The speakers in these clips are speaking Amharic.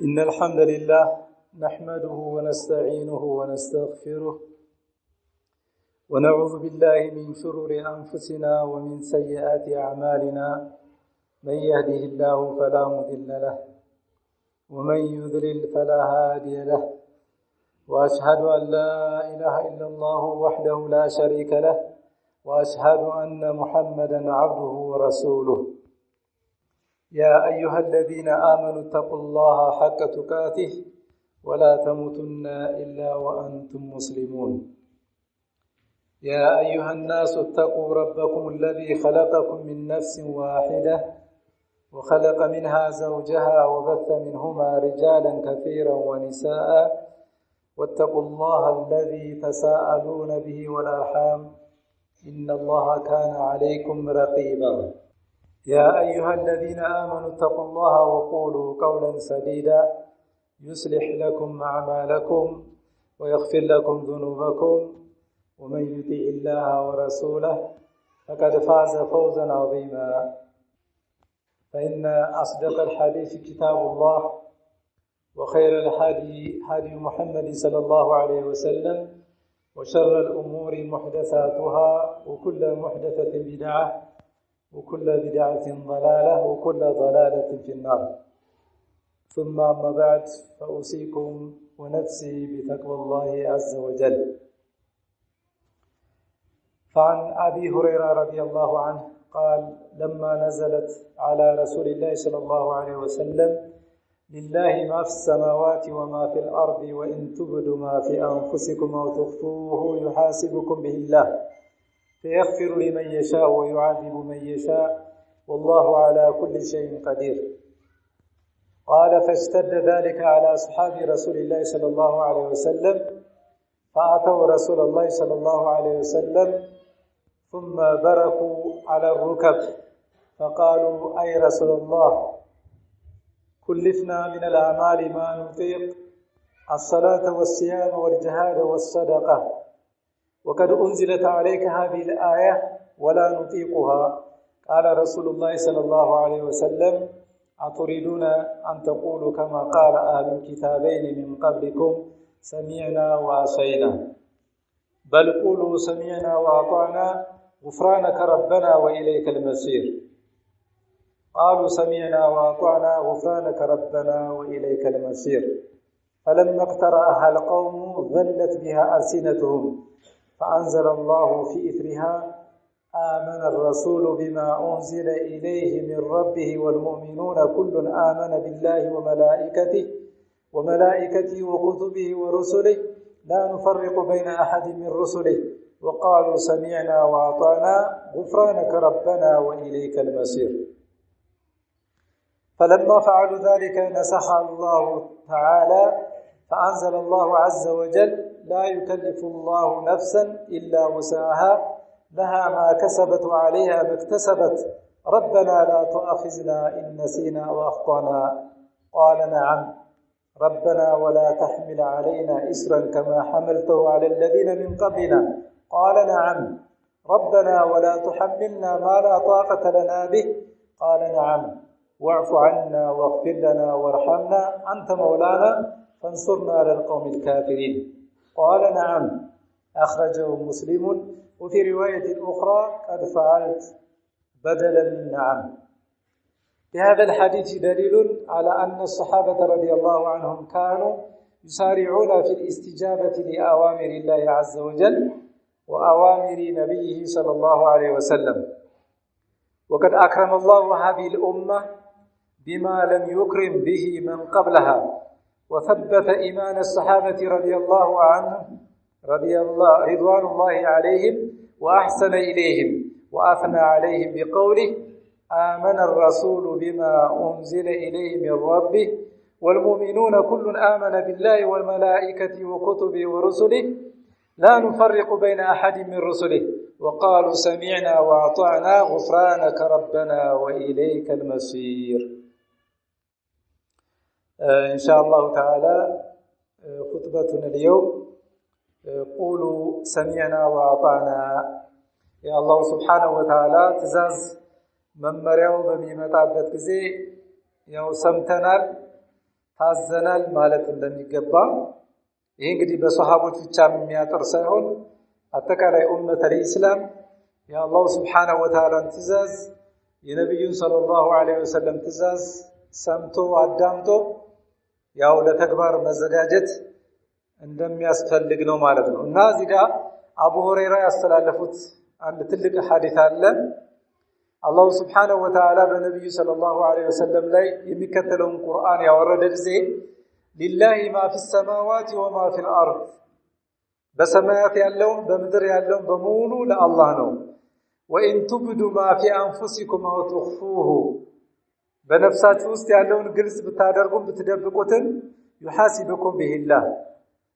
إن الحمد لله نحمده ونستعينه ونستغفره ونعوذ بالله من شرور أنفسنا ومن سيئات أعمالنا من يهده الله فلا مضل له ومن يضلل فلا هادي له وأشهد أن لا إله إلا الله وحده لا شريك له وأشهد أن محمدا عبده ورسوله يا أيها الذين آمنوا اتقوا الله حق تقاته ولا تموتن إلا وأنتم مسلمون يا أيها الناس اتقوا ربكم الذي خلقكم من نفس واحدة وخلق منها زوجها وبث منهما رجالا كثيرا ونساء واتقوا الله الذي تساءلون به والأرحام إن الله كان عليكم رقيبا يا أيها الذين آمنوا اتقوا الله وقولوا قولا سديدا يصلح لكم أعمالكم ويغفر لكم ذنوبكم ومن يطع الله ورسوله فقد فاز فوزا عظيما فإن أصدق الحديث كتاب الله وخير الهدي هدي محمد صلى الله عليه وسلم وشر الأمور محدثاتها وكل محدثة بدعة وكل بدعة ضلالة وكل ضلالة في النار ثم أما بعد فأوصيكم ونفسي بتقوى الله عز وجل فعن أبي هريرة رضي الله عنه قال لما نزلت على رسول الله صلى الله عليه وسلم لله ما في السماوات وما في الأرض وإن تبدوا ما في أنفسكم أو تخفوه يحاسبكم به الله فيغفر لمن يشاء ويعذب من يشاء والله على كل شيء قدير قال فاشتد ذلك على أصحاب رسول الله صلى الله عليه وسلم فأتوا رسول الله صلى الله عليه وسلم ثم بركوا على الركب فقالوا أي رسول الله كلفنا من الأعمال ما نطيق الصلاة والصيام والجهاد والصدقة وقد أنزلت عليك هذه الآية ولا نطيقها قال رسول الله صلى الله عليه وسلم أتريدون أن تقولوا كما قال أهل الكتابين من قبلكم سمعنا وعصينا بل قولوا سمعنا وأطعنا غفرانك ربنا وإليك المصير قالوا سمعنا وأطعنا غفرانك ربنا وإليك المصير فلما اقترأها القوم ظلت بها ألسنتهم فأنزل الله في إثرها آمن الرسول بما أنزل إليه من ربه والمؤمنون كل آمن بالله وملائكته وكتبه ورسله لا نفرق بين أحد من رسله وقالوا سمعنا وأطعنا غفرانك ربنا وإليك المصير فلما فعلوا ذلك نسخ الله تعالى فأنزل الله عز وجل لا يكلف الله نفسا إلا وسعها لها ما كسبت وعليها ما اكتسبت ربنا لا تؤاخذنا إن نسينا وأخطأنا قال نعم ربنا ولا تحمل علينا إسرا كما حملته على الذين من قبلنا قال نعم ربنا ولا تحملنا ما لا طاقة لنا به قال نعم واعف عنا واغفر لنا وارحمنا أنت مولانا فانصرنا على القوم الكافرين قال نعم أخرجه مسلم وفي رواية أخرى قد فعلت بدلا من نعم بهذا الحديث دليل على أن الصحابة رضي الله عنهم كانوا يسارعون في الاستجابة لأوامر الله عز وجل وأوامر نبيه صلى الله عليه وسلم وقد أكرم الله هذه الأمة بما لم يكرم به من قبلها وثبت إيمان الصحابة رضوان الله عليهم وأحسن إليهم وأثنى عليهم بقوله آمن الرسول بما أنزل إليه من ربه والمؤمنون كل آمن بالله والملائكة وكتبه ورسله لا نفرق بين أحد من رسله وقالوا سمعنا وأطعنا غفرانك ربنا وإليك المصير إن شاء الله تعالى خطبتنا اليوم قولوا سمعنا وأطعنا يا الله سبحانه وتعالى تزاز ممرياو بميمتابت ጊዜ ያው ሰምተናል ታዘናል ማለት እንደሚገባ ይሄ እንግዲህ በሷሃቦች ብቻ የሚያጠር ሳይሆን አጠቃላይ ኡመተል ኢስላም የአላህ Subhanahu Wa Ta'ala ትእዛዝ የነብዩን ሰለላሁ ዐለይሂ ወሰለም ትእዛዝ ሰምቶ አዳምጦ ያው ለተግባር መዘጋጀት እንደሚያስፈልግ ነው ማለት ነው። እና እዚህ ጋር አቡ ሁረይራ ያስተላለፉት አንድ ትልቅ ሐዲስ አለ። አላህ Subhanahu Wa Ta'ala በነብዩ ሰለላሁ ዐለይሂ ወሰለም ላይ የሚከተለውን ቁርአን ያወረደ ጊዜ ሊላሂ ማ ፊ السماوات وما في الارض በሰማያት ያለውን በምድር ያለውን በሙሉ ለአላህ ነው። ወኢን ትብዱ ማ ፊ አንፉሲኩም አው ትخفوه በነፍሳችሁ ውስጥ ያለውን ግልጽ ብታደርጉም ብትደብቁትም ይሐሲብኩም ቢሂላህ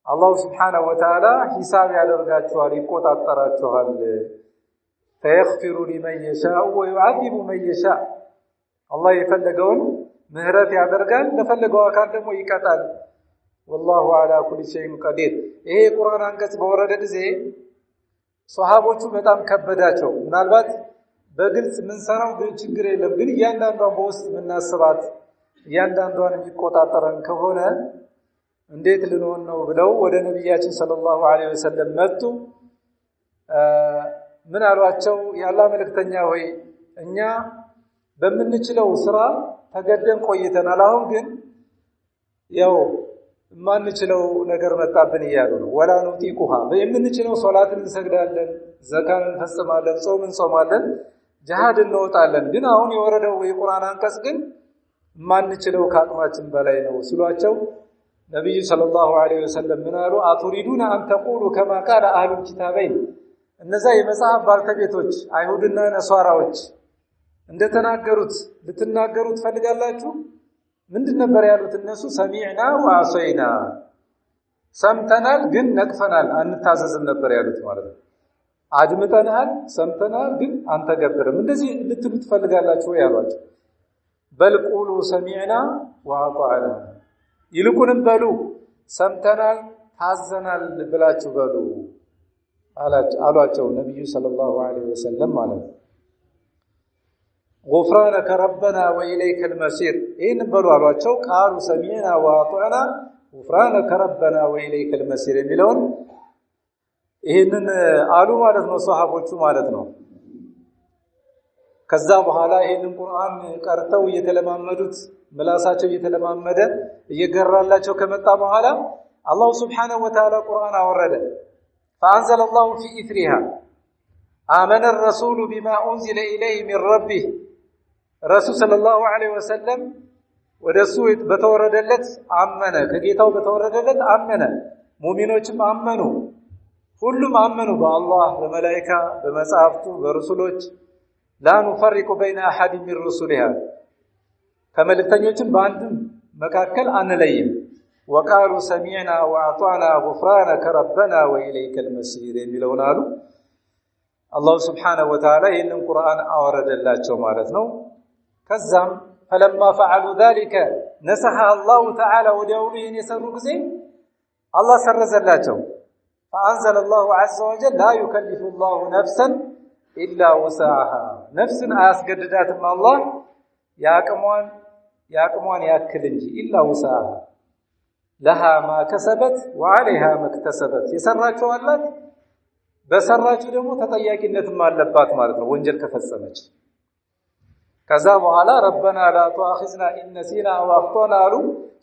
አላህ Subhanahu Wa Ta'ala ሂሳብ ያደርጋችኋል ይቆጣጣራችኋል። فيغفر لمن يشاء ويعذب من يشاء الله يفلقون ምህረት ያደርጋል ለፈለገው አካል ደግሞ ይቀጣል። والله على كل شيء قدير ይሄ ቁርአን አንቀጽ በወረደ ጊዜ ሷሃቦቹ በጣም ከበዳቸው። ምናልባት በግልጽ ምን ሰራው ግን ችግር የለም ግን እያንዳንዷን በውስጥ ምናስባት እያንዳንዷን የሚቆጣጠረን ከሆነ እንዴት ልንሆን ነው ብለው ወደ ነብያችን ሰለላሁ ዐለይሂ ወሰለም መጡ። ምን አሏቸው? ያላህ መልእክተኛ ሆይ እኛ በምንችለው ስራ ተገደን ቆይተናል። አሁን ግን ያው ማንችለው ነገር መጣብን ይያሉ ነው። ወላ ኑጢቁሃ በየምንችለው ሶላትን እንሰግዳለን፣ ዘካን እንፈጽማለን፣ ጾም እንጾማለን፣ ጂሃድ እንወጣለን። ግን አሁን የወረደው የቁርአን አንቀጽ ግን ማንችለው ከአቅማችን በላይ ነው ሲሏቸው ነብዩ ሰለላሁ ዐለይሂ ወሰለም ምን አሉ? አቱሪዱና አን ተቁሉ ከማ ቃለ አህሉል ኪታበይን እነዛ የመጽሐፍ ባልተቤቶች አይሁድና ነሷራዎች እንደተናገሩት ልትናገሩት ፈልጋላችሁ? ምንድን ነበር ያሉት እነሱ? ሰሚዕና ወአሰይና ሰምተናል ግን ነቅፈናል አንታዘዝም ነበር ያሉት ማለት ነው። አድምጠናል ሰምተናል ግን አንተገብርም እንደዚህ ልትሉት ፈልጋላችሁ ያሏቸው። በል ቁሉ ሰሚዕና ወአጣዕና ይልቁንም በሉ ሰምተናል ታዘናል ብላችሁ በሉ አሏቸው ነብዩ ሰለላሁ ዐለይሂ ወሰለም ማለት ነው። غفرانك ربنا وإليك المصير إن بلوا አሏቸው። ቃሉ ሰሚዕና ወአጣዕና غفرانك ربنا وإليك المصير የሚለውን ይሄንን አሉ ማለት ነው ሷሃቦቹ ማለት ነው። ከዛ በኋላ ይሄንን ቁርአን ቀርተው እየተለማመዱት ምላሳቸው እየተለማመደ እየገራላቸው ከመጣ በኋላ አላህ Subhanahu Wa Ta'ala ቁርአን አወረደ። فأنزل الله في إثرها آمن الرسول بما أنزل إليه من ربه رسول صلى الله عليه وسلم ወደሱ በተወረደለት አመነ ከጌታው በተወረደለት አመነ። ሙእሚኖችም አመኑ ሁሉም አመኑ በአላህ በመላእክታ በመጻሕፍቱ በረሱሎች لا نفرق بين أحد من رسلها ከመልእክተኞችም በአንድም መካከል አንለይም። وقالوا سمعنا وأطعنا غفرانك ربنا وإليك المصير የሚለውን አሉ። አላህ Subhanahu Wa Ta'ala ይህንን ቁርአን አወረደላቸው ማለት ነው። ከዛም فلما فعلوا ذلك نسخ الله تعالى ወዲያውኑ ይህን የሰሩ ጊዜ አላህ ሰረዘላቸው። فأنزل الله عز وجل لا يكلف الله نفسا إلا وسعها ነፍስን አያስገድዳትም አላህ ያቅሟን ያክል እንጂ إلا وسعها لها ما كسبت وعليها ما اكتسبت የሰራቸው አላት በሰራቸው ደግሞ ተጠያቂነትም አለባት ማለት ነው ወንጀል ከፈጸመች። ከዛ በኋላ ربنا لا تؤاخذنا إن نسينا أو أخطأنا አሉ።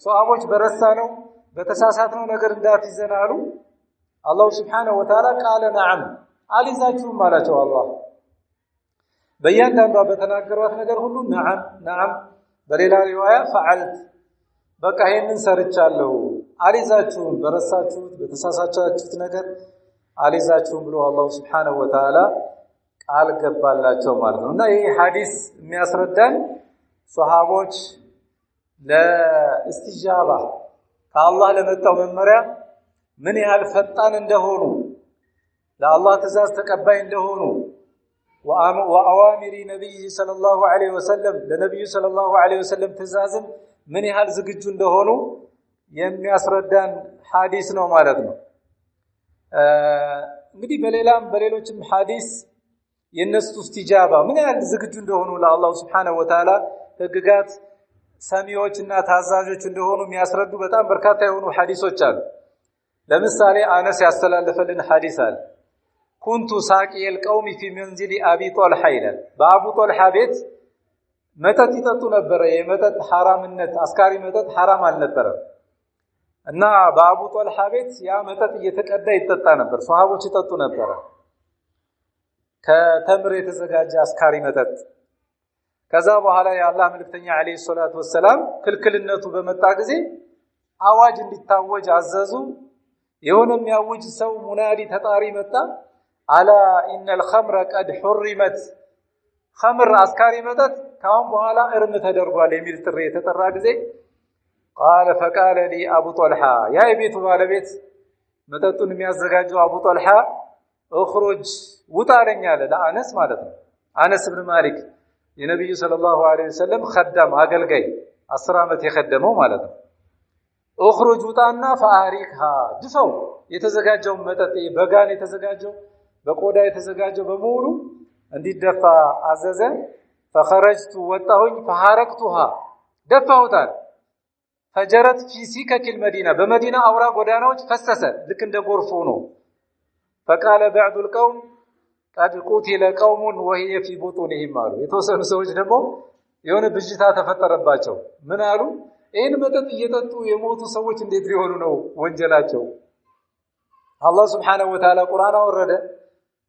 ሷሃቦች በረሳነው በተሳሳትነው ነገር እንዳትይዘን አሉ። አላህ Subhanahu Wa Ta'ala ቃለ ነዓም አልይዛችሁም አላቸው። አላህ በእያንዳንዷ በተናገሯት ነገር ሁሉ ነዓም ነዓም በሌላ ሪዋያ ፈዓልት በቃ ይሄንን ሰርቻለሁ አልይዛችሁም በረሳችሁት በተሳሳቻችሁት ነገር አልይዛችሁም ብሎ አላህ Subhanahu Wa Ta'ala ቃል ገባላቸው ማለት ነው። እና ይሄ ሐዲስ የሚያስረዳን ሷሃቦች ለእስቲጃባ ከአላህ ለመጣው መመሪያ ምን ያህል ፈጣን እንደሆኑ ለአላህ ትእዛዝ ተቀባይ እንደሆኑ ወአዋሚሪ ነብይ ሰለላሁ ዐለይሂ ወሰለም ለነብዩ ሰለላሁ ዐለይሂ ወሰለም ትእዛዝም ምን ያህል ዝግጁ እንደሆኑ የሚያስረዳን ሐዲስ ነው ማለት ነው። እንግዲህ በሌሎችም ሐዲስ የነሱ እስቲጃባ ምን ያህል ዝግጁ እንደሆኑ ለአላህ Subhanahu Wa Ta'ala ህግጋት ሰሚዎችና ታዛዦች እንደሆኑ የሚያስረዱ በጣም በርካታ የሆኑ ሐዲሶች አሉ። ለምሳሌ አነስ ያስተላለፈልን ሐዲስ አለ። ኩንቱ ሳቂየል ቀውሚ ፊ መንዚሊ አቢ ጦልሃ ይላል። በአቡ ጦልሃ ቤት መጠጥ ይጠጡ ነበር። የመጠጥ ሐራምነት አስካሪ መጠጥ ሐራም አልነበረም እና በአቡ ጦልሃ ቤት ያ መጠጥ እየተቀዳ ይጠጣ ነበር። ሷሃቦች ይጠጡ ነበር። ከተምር የተዘጋጀ አስካሪ መጠጥ። ከዛ በኋላ የአላህ መልእክተኛ አለይሂ ሰላቱ ወሰለም ክልክልነቱ በመጣ ጊዜ አዋጅ እንዲታወጅ አዘዙ። የሆነ የሚያውጅ ሰው ሙናዲ ተጣሪ መጣ። አላ ኢነል ኸምረ ቀድ ሑሪመት፣ ኸምር አስካሪ መጠጥ ካሁን በኋላ እርም ተደርጓል የሚል ጥሪ የተጠራ ጊዜ ቃለ ፈቃለ ሊ አቡ ጦልሃ፣ ያ የቤቱ ባለቤት መጠጡን የሚያዘጋጀው አቡ ጦልሃ እኽሩጅ ውጣ አለኝ አለ። ለአነስ ማለት ነው። አነስ ብን ማሊክ የነብዩ ሰለላሁ ዐለይሂ ወሰለም ኸዳም አገልጋይ 10 ዓመት የኸደመው ማለት ነው። እኽሩጅ ውጣና ፈአሪክሃ፣ ድፈው የተዘጋጀው መጠጥ በጋን የተዘጋጀው በቆዳ የተዘጋጀው በሙሉ እንዲደፋ አዘዘ። ፈኸረጅቱ ወጣሁኝ፣ ፈሐረቅቱሃ ደፋሁታል። ፈጀረት ፊ ሲከኪል መዲና፣ በመዲና አውራ ጎዳናዎች ፈሰሰ ልክ እንደ ጎርፍ ሆኖ። ፈቃለ በዕዱል ቀውም ቀድ ቁቲለ ቀውሙን ወሂየ ፊ ቡጡኒሂም አሉ። የተወሰኑ ሰዎች ደግሞ የሆነ ብዥታ ተፈጠረባቸው። ምን አሉ? ይህን መጠጥ እየጠጡ የሞቱ ሰዎች እንዴት ሊሆኑ ነው ወንጀላቸው? አላህ ሱብሓነሁ ወተዓላ ቁርአን አወረደ።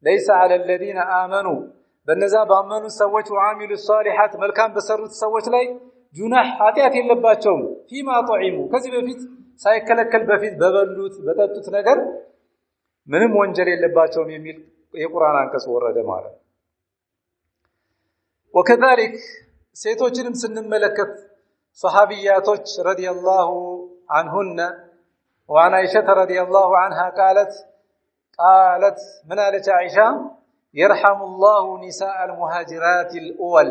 ለይሰ ዐለ ለዚነ አመኑ፣ በነዛ ባመኑ ሰዎች ወዓሚሉ ሷሊሓት፣ መልካም በሰሩት ሰዎች ላይ ጁናህ ኃጢአት የለባቸውም። ፊማ ጡዒሙ፣ ከዚህ በፊት ሳይከለከል በፊት በበሉት በጠጡት ነገር ምንም ወንጀል የለባቸውም የሚል የቁርአን አንቀጽ ወረደ ማለት። ወከዛሊክ ሴቶችንም ስንመለከት ሶሐቢያቶች ረዲየላሁ ዐንሁነ ወዐን አይሸተ ረዲየላሁ ዐንሃ ቃለት ምን አለች አይሻ? የርሐሙላሁ ኒሳአል ሙሃጅራቲል ኡወል፣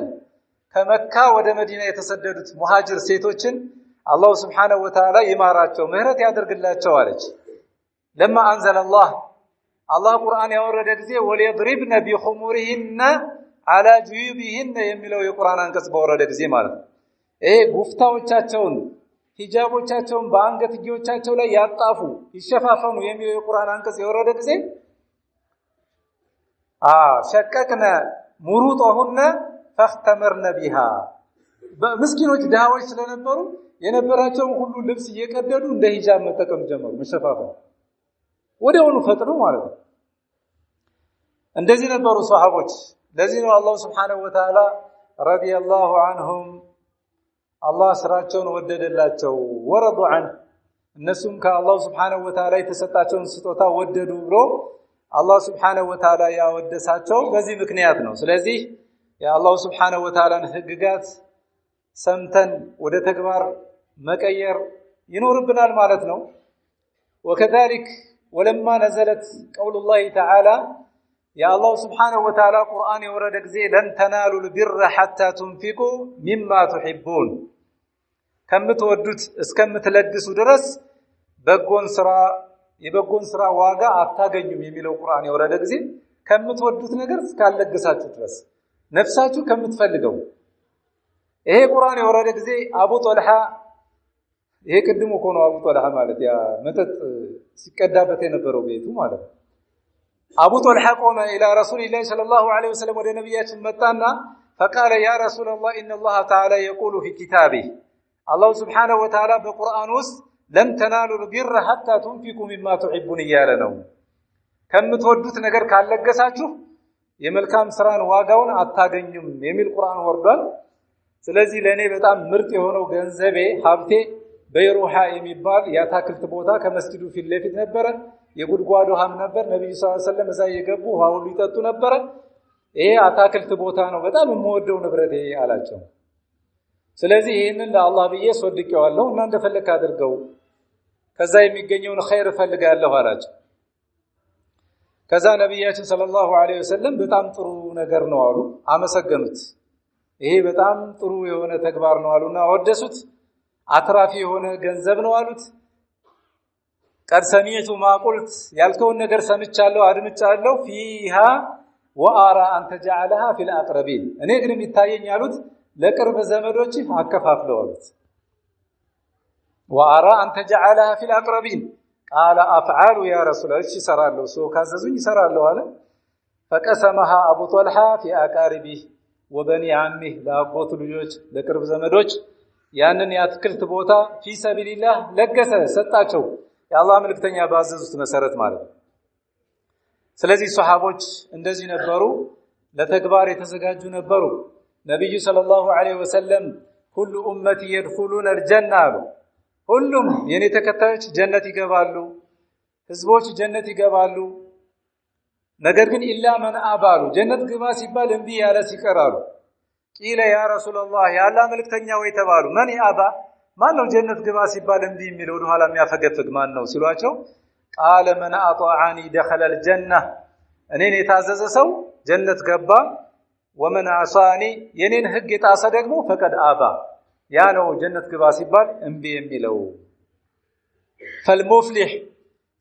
ከመካ ወደ መዲና የተሰደዱት ሙሃጅር ሴቶችን አላሁ ስብሓነሁ ወተዓላ ይማራቸው ምህረት ያደርግላቸው አለች። ለማ አንዘለላህ፣ አላህ ቁርአን ያወረደ ጊዜ ወሊየድሪብነ ቢኹሙሪሂነ ዐላ ጁዩቢሂነ የሚለው የቁርአን አንቀጽ በወረደ ጊዜ ማለት ነው። ይሄ ጉፍታዎቻቸውን ሂጃቦቻቸውን በአንገትጌዎቻቸው ላይ ያጣፉ ይሸፋፈኑ የሚለው የቁርአን አንቀጽ የወረደ ጊዜ ሸቀቅነ ሙሩጦሁነ ፈኽተመርነ ቢሃ፣ ምስኪኖች ድሃዎች ስለነበሩ የነበራቸውን ሁሉ ልብስ እየቀደዱ እንደ ሂጃብ መጠቀም ጀመሩ። መሸፋፈን ወዲያውኑ ፈጥነው ማለት ነው። እንደዚህ ነበሩ ሷሃቦች። ለዚህ ነው አላሁ ስብሓነሁ ወተዓላ ረዲየላሁ ዐንሁም አላህ ስራቸውን ወደደላቸው። ወረዱ ዐንሁ፣ እነሱም ከአላሁ ስብሓነሁ ወተዓላ የተሰጣቸውን ስጦታ ወደዱ ብሎ አላህ ስብሓነሁ ወተዓላ ያወደሳቸው በዚህ ምክንያት ነው። ስለዚህ የአላሁ ስብሓነሁ ወተዓላን ህግጋት ሰምተን ወደ ተግባር መቀየር ይኖርብናል ማለት ነው። ወከዛሊክ ወለማ ነዘለት ቀውሉላሂ ተዓላ፣ የአላሁ ስብሓነሁ ወተዓላ ቁርአን የወረደ ጊዜ ለን ተናሉል ቢረ ሐታ ቱንፊቁ ሚማ ቱሒቡን፣ ከምትወዱት እስከምትለግሱ ድረስ የበጎን ስራ ዋጋ አታገኙም የሚለው ቁርአን የወረደ ጊዜ ከምትወዱት ነገር እስካለገሳችሁ ድረስ ነፍሳችሁ ከምትፈልገው። ይሄ ቁርአን የወረደ ጊዜ አቡ ጦልሃ፣ ይሄ ቅድሙ እኮ ነው አቡ ጦልሃ ማለት ያ መጠጥ ሲቀዳበት የነበረው ቤቱ ማለት ነው። አቡ ጦልሃ ቆመ ኢላ ረሱሊላሂ ሰለላሁ ዐለይሂ ወሰለም፣ ወደ ነቢያችን መጣና ፈቃለ ያ ረሱለላህ ኢነላህ ተዓላ የቁሉ ፊ ኪታቢህ፣ አላሁ ስብሓነሁ ወተዓላ በቁርአን ውስጥ ለን ተናሉል ቢረ ሐታ ቱንፊቁ ሚማ ቱሒቡን እያለ ነው። ከምትወዱት ነገር ካለገሳችሁ የመልካም ስራን ዋጋውን አታገኙም የሚል ቁርአን ወርዷል። ስለዚህ ለእኔ በጣም ምርጥ የሆነው ገንዘቤ ሀብቴ በይሩሃ የሚባል የአታክልት ቦታ ከመስጂዱ ፊት ለፊት ነበረ። የጉድጓድ ውሃም ነበር። ነብዩ ሰለላሁ ዐለይሂ ወሰለም እዛ እየገቡ ውሃ ሁሉ ይጠጡ ነበረ። ይሄ አታክልት ቦታ ነው፣ በጣም የምወደው ንብረቴ አላቸው። ስለዚህ ይህንን ለአላህ ብዬ ሶድቄዋለሁ እና እንደፈለክ አድርገው፣ ከዛ የሚገኘውን ኸይር እፈልጋለሁ አላቸው። ከዛ ነብያችን ሰለላሁ ዐለይሂ ወሰለም በጣም ጥሩ ነገር ነው አሉ፣ አመሰገኑት። ይሄ በጣም ጥሩ የሆነ ተግባር ነው አሉና አወደሱት። አትራፊ የሆነ ገንዘብ ነው አሉት። ቀድ ሰሚዕቱ ማ ቁልት፣ ያልከውን ነገር ሰምቻለሁ አድምጫለሁ። ፊሃ ወአራ አንተ ጀዐለሃ ፊል አቅረቢን፣ እኔ ግን የሚታየኝ ያሉት ለቅርብ ዘመዶች አከፋፍለው አሉት وارى ان تجعلها في الاقربين قال افعل يا رسول الله سرالو سو ካዘዙኝ سرالو አለ فقسمها ابو طلحه في اقاربه وبني عمه ለአጎቱ ልጆች ለቅርብ ዘመዶች ያንን ያትክልት ቦታ في سبيل الله ለገሰ ሰጣቸው የአላህ መልእክተኛ ባዘዙት መሰረት ማለት ነው ስለዚህ ሱሐቦች እንደዚህ ነበሩ ለተግባር የተዘጋጁ ነበሩ ነብዩ ሰለላሁ ዐለይሂ ወሰለም ሁሉ ኡመቲ يدخلون الجنه ሁሉም የኔ ተከታዮች ጀነት ይገባሉ ህዝቦች ጀነት ይገባሉ ነገር ግን ኢላ መን አባሉ ጀነት ግባ ሲባል እንቢ ያለ ሲቀራሉ ቂለ ያ ረሱላህ ያ አላህ መልእክተኛ ወይ ተባሉ ማን ያባ ማን ነው ጀነት ግባ ሲባል እንቢ የሚለው ወደ ኋላ የሚያፈገፍግ ማን ነው ሲሏቸው ቃለ መን አጣዓኒ دخل الجنه እኔን የታዘዘ ሰው ጀነት ገባ ወመን አሳኒ የኔን ህግ የጣሰ ደግሞ ፈቀድ አባ ያ ነው ጀነት ግባ ሲባል እንቢ የሚለው فالمفلح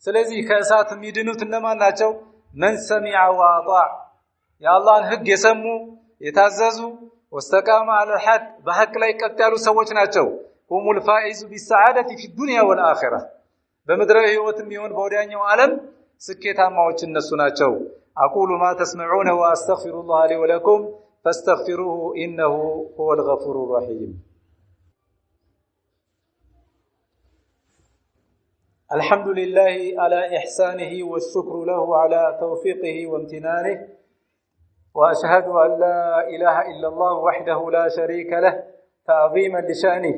ስለዚህ ከእሳት የሚድኑት እነማን ናቸው من سمع واطاع يا الله ህግ የሰሙ የታዘዙ واستقام على الحق በሐቅ ላይ ቀጥ ያሉ ሰዎች ናቸው هم الفائز بالسعاده في الدنيا والاخره በምድራዊ ህይወትም ይሁን በወዲያኛው ዓለም ስኬታማዎች እነሱ ናቸው اقول ما تسمعون واستغفر الله لي ولكم فاستغفروه انه هو الغفور الرحيم الحمد لله على إحسانه والشكر له على توفيقه وامتنانه وأشهد أن لا إله إلا الله وحده لا شريك له تعظيما لشأنه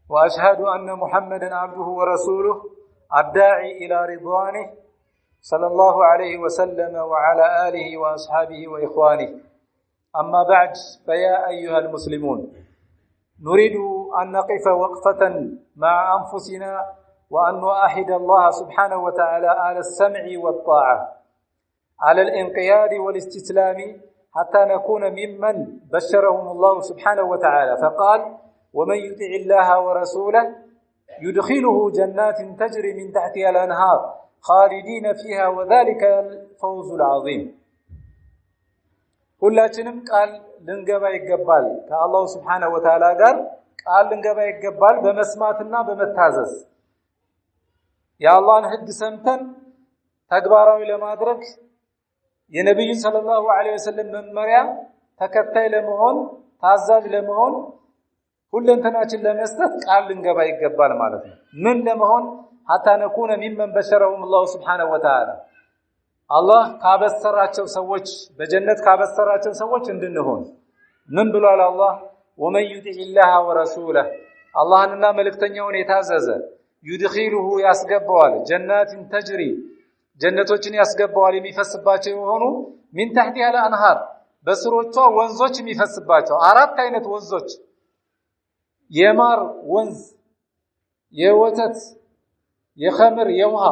وأشهد أن محمدا عبده ورسوله الداعي إلى رضوانه صلى الله عليه وسلم وعلى آله وأصحابه وإخوانه أما بعد فيا أيها المسلمون نريد أن نقف وقفة مع أنفسنا وأن نؤهد الله سبحانه وتعالى على السمع والطاعة على الانقياد والاستسلام حتى نكون ممن بشرهم الله سبحانه وتعالى فقال ومن يطع الله ورسوله يدخله جنات تجري من تحتها الأنهار خالدين فيها وذلك الفوز العظيم ሁላችንም ቃል ልንገባ ይገባል ከአላህ Subhanahu Wa Ta'ala ጋር ቃል ልንገባ ይገባል በመስማትና በመታዘዝ የአላህን ህግ ሰምተን ተግባራዊ ለማድረግ የነብዩ ሰለላሁ ዐለይሂ ወሰለም መመሪያ ተከታይ ለመሆን ታዛዥ ለመሆን ሁለንተናችን ለመስጠት ቃል ልንገባ ይገባል ማለት ነው ምን ለመሆን حتى نكون ممن بشرهم الله سبحانه وتعالى الله ካበሰራቸው ሰዎች በጀነት ካበሰራቸው ሰዎች እንድንሆን ምን ብሏል አላህ ومن يطع الله ورسوله አላህንና መልእክተኛውን የታዘዘ يدخله ያስገባዋል جنات تجري ጀነቶችን ያስገባዋል የሚፈስባቸው የሆኑ من تحتها الانهار በስሮቿ ወንዞች የሚፈስባቸው አራት አይነት ወንዞች የማር ወንዝ የወተት የኸምር የውሃ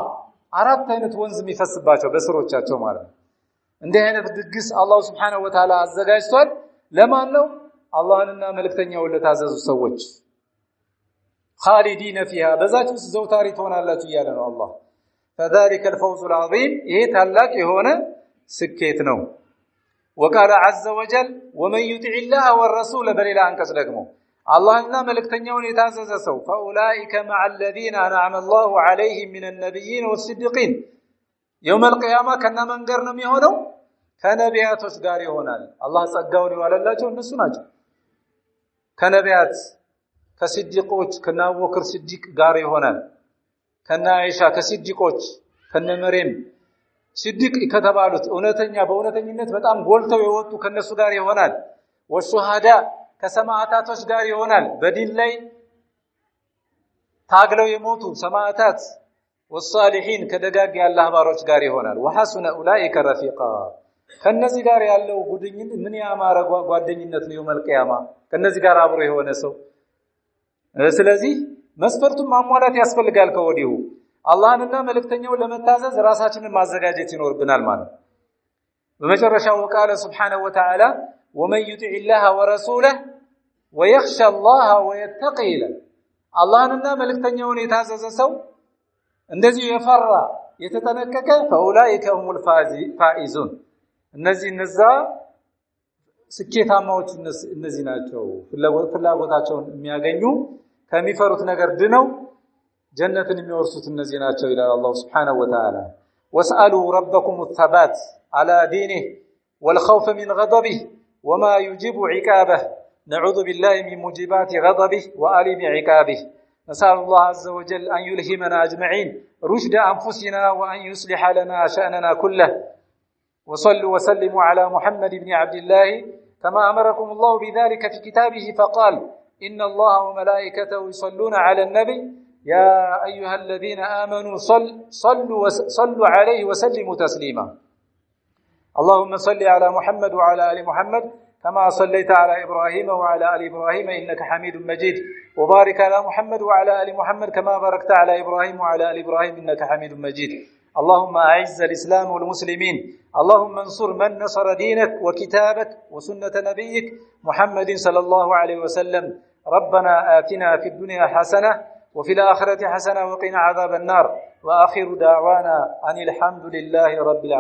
አራት አይነት ወንዝ የሚፈስባቸው በስሮቻቸው ማለት ነው እንዲህ አይነት ድግስ አላህ Subhanahu Wa Ta'ala አዘጋጅቷል ለማን ነው አላህንና መልእክተኛውን ለታዘዙ ሰዎች خالدين فيها በዛች ውስጥ ዘውታሪ ትሆናላችሁ እያለ ነው አላህ فذلك الفوز العظيم ይሄ ታላቅ የሆነ ስኬት ነው وقال عز وجل ومن يطع الله والرسول በሌላ አንቀጽ ደግሞ አላህና መልእክተኛውን የታዘዘ ሰው فاولئك مع الذين انعم الله عليهم من النبيين والصديقين يوم القيامه ከነማን ጋር ነው የሚሆነው ከነቢያቶች ጋር ይሆናል አላህ ጸጋውን ይዋለላቸው እነሱ ናቸው ከነቢያት ከሲዲቆች ከናቡበክር ሲዲቅ ጋር ይሆናል ከናኢሻ ከሲዲቆች ከነመርየም ሲዲቅ ከተባሉት እውነተኛ በእውነተኝነት በጣም ጎልተው የወጡ ከነሱ ጋር ይሆናል ወሹሃዳ ከሰማዕታቶች ጋር ይሆናል በዲን ላይ ታግለው የሞቱ ሰማዕታት ወሳሊሂን ከደጋግ ያላህ ባሮች ጋር ይሆናል ወሐሱነ ኡላኢከ ረፊቃ ከነዚህ ጋር ያለው ጉድኝት ምን ያማረ ጓደኝነት ነው የውመል ቂያማ ከነዚህ ጋር አብሮ የሆነ ሰው ስለዚህ መስፈርቱን ማሟላት ያስፈልጋል ከወዲሁ አላህንና መልእክተኛውን ለመታዘዝ ራሳችንን ማዘጋጀት ይኖርብናል ማለት በመጨረሻው ቃል Subhanahu Wa Ta'ala ومن يطع الله ورسوله ويخشى الله ويتقي له አላህንና መልእክተኛውን የታዘዘ ሰው እንደዚህ የፈራ የተጠነቀቀ فاولئك هم الفائزون እነዛ ስኬታማዎች እነዚህ ናቸው ፍላጎታቸውን የሚያገኙ ከሚፈሩት ነገር ድነው ጀነትን የሚወርሱት እነዚህ ናቸው ይላል አላህ Subhanahu Wa Ta'ala واسألوا ربكم الثبات على دينه والخوف من غضبه وما يجيب عقابه نعوذ بالله من موجبات غضبه وآلم عقابه نسأل الله عز وجل أن يلهمنا أجمعين رشد أنفسنا وأن يصلح لنا شأننا كله وصلوا وسلموا على محمد بن عبد الله كما أمركم الله بذلك في كتابه فقال إن الله وملائكته يصلون على النبي يا أيها الذين آمنوا صلوا عليه وسلموا تسليما اللهم صل على محمد وعلى آل محمد كما صليت على إبراهيم وعلى آل إبراهيم إنك حميد مجيد وبارك على محمد وعلى آل محمد كما باركت على إبراهيم وعلى آل إبراهيم إنك حميد مجيد اللهم أعز الإسلام والمسلمين اللهم انصر من نصر دينك وكتابك وسنة نبيك محمد صلى الله عليه وسلم ربنا آتنا في الدنيا حسنة وفي الآخرة حسنة وقنا عذاب النار وآخر دعوانا أن الحمد لله رب العالمين